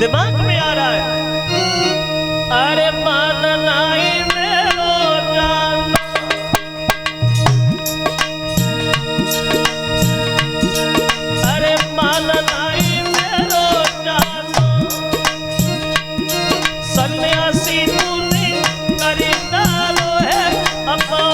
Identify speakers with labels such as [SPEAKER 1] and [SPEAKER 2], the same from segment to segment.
[SPEAKER 1] दिमाग में आ रहा है। अरे माननाई मेरो जानो, अरे माननाई मेरो जानो, सन्यासी तूने करी डालो है अपो।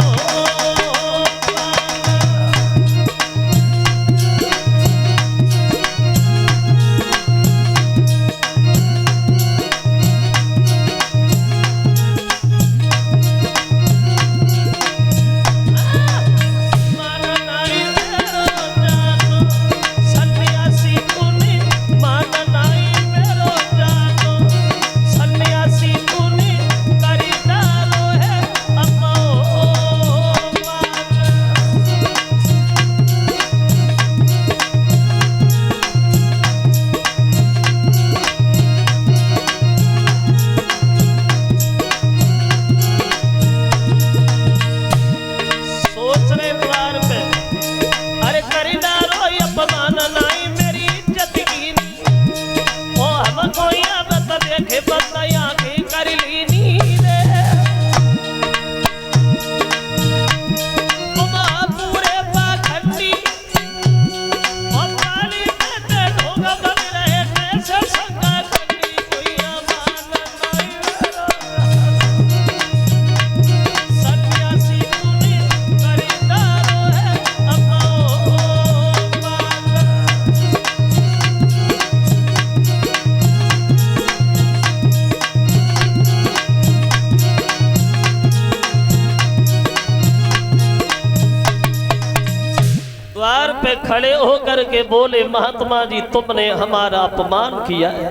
[SPEAKER 1] पे खड़े होकर के बोले, महात्मा जी तुमने हमारा अपमान किया है,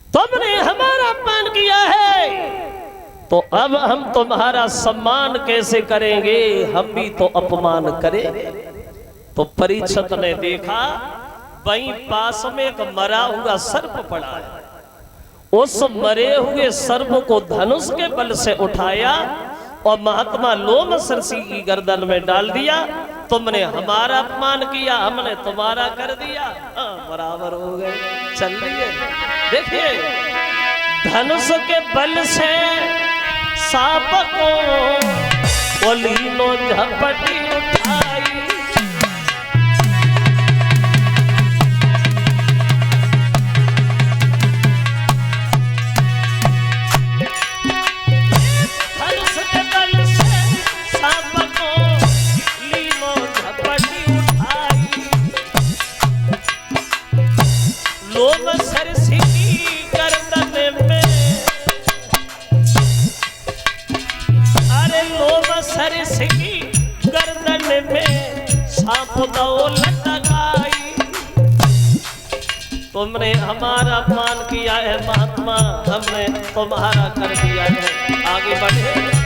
[SPEAKER 1] तुमने हमारा अपमान किया है, तो अब हम तुम्हारा सम्मान कैसे करेंगे, हम भी तो अपमान करेंगे। तो परीक्षित ने देखा वहीं पास में एक मरा हुआ सर्प पड़ा है, उस मरे हुए सर्प को धनुष के बल से उठाया और महात्मा लोमश ऋषि की गर्दन में डाल दिया। तुमने हमारा अपमान किया, हमने तुम्हारा कर दिया, बराबर हो गए, चल रही है। देखिए धनुष के बल से सांप को ओलीनो झपटी उठाई, गर्दन में सांप दौलत लगाई। तुमने हमारा अपमान किया है महात्मा, हमने तुम्हारा कर दिया है, आगे बढ़े।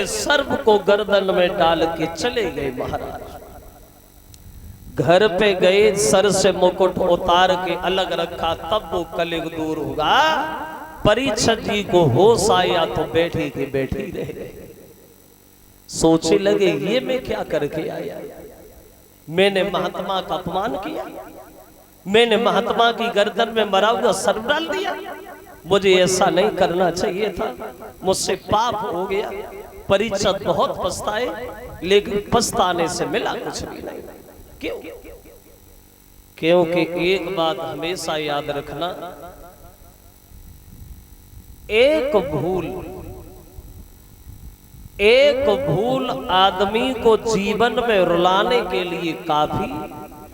[SPEAKER 1] सर्प को गर्दन में डाल के चले गए महाराज। घर पे गए, सर से मुकुट उतार के अलग रखा, तब वो कलयुग दूर होगा। परीक्षित जी को होश आया तो बैठी के बैठी रह गए। सोचे लगे ये मैं क्या करके आया, मैंने महात्मा का अपमान किया, मैंने महात्मा की गर्दन में मरा हुआ सर डाल दिया। मुझे ऐसा नहीं करना चाहिए था, मुझसे पाप हो गया। परीक्षित बहुत पछताए, लेकिन पछताने से मिला कुछ भी नहीं। क्यों? क्योंकि एक बात हमेशा याद रखना, एक भूल आदमी को जीवन में रुलाने के लिए काफी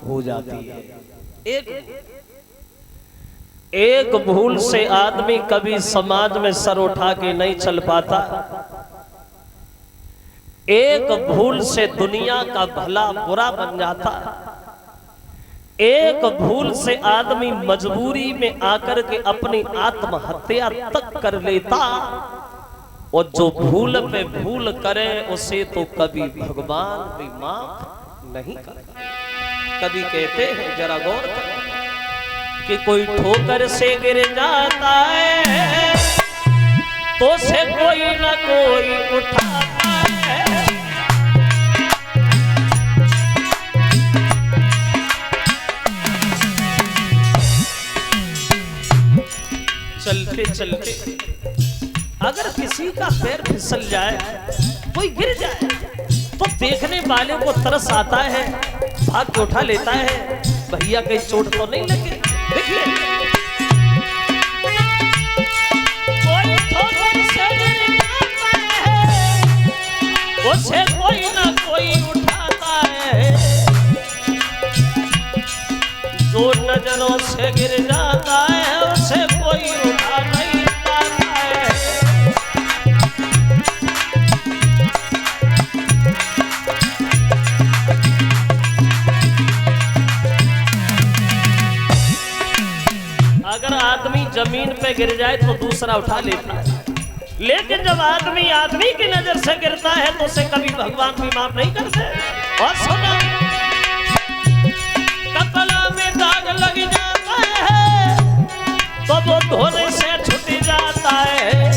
[SPEAKER 1] हो जाती है। एक भूल से आदमी कभी समाज में सर उठा के नहीं चल पाता। एक भूल से दुनिया का भला बुरा बन जाता। एक भूल से आदमी मजबूरी में आकर के अपनी आत्महत्या तक कर लेता। और जो भूल पे भूल करे उसे तो कभी भगवान भी माफ नहीं करता। कभी कहते हैं, जरा गौर करें, कि कोई ठोकर से गिर जाता है तो उसे कोई ना कोई उठाता है। चलते चलते अगर किसी का पैर फिसल जाए, कोई गिर जाए, तो देखने वाले को तरस आता है, भाग के उठा लेता है, भैया कहीं चोट तो नहीं लगे। देखिए, कोई ठोकर से गिर जाता है, उसे कोई ना कोई उठाता है। जो नजरों से गिर जाता है उसे कोई उठा नहीं पाता है। अगर आदमी जमीन पे गिर जाए तो दूसरा उठा लेता है, लेकिन जब आदमी आदमी की नजर से गिरता है तो उसे कभी भगवान भी माफ नहीं करते। और सुनो, कपड़ा में दाग लग जाता है तो वो धोने से छूट जाता है।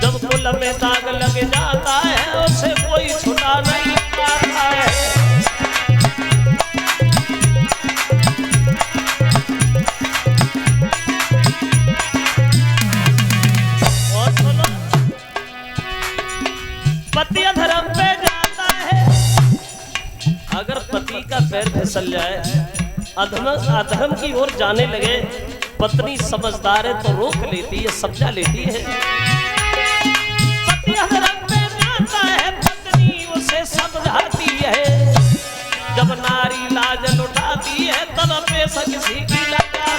[SPEAKER 1] जब कुल में दाग लग जाता है उसे कोई छुटा नहीं पाता है। और सुनो, पति अधर्म पे जाता है। अगर पति का पैर फिसल जाए, अधर्म की ओर जाने लगे, पत्नी समझदार है तो रोक लेती है, समझा लेती है। पति अधर्म पे जाता है, पत्नी उसे समझाती है। जब नारी लाज लुटाती है तब पैसा किसी की लगा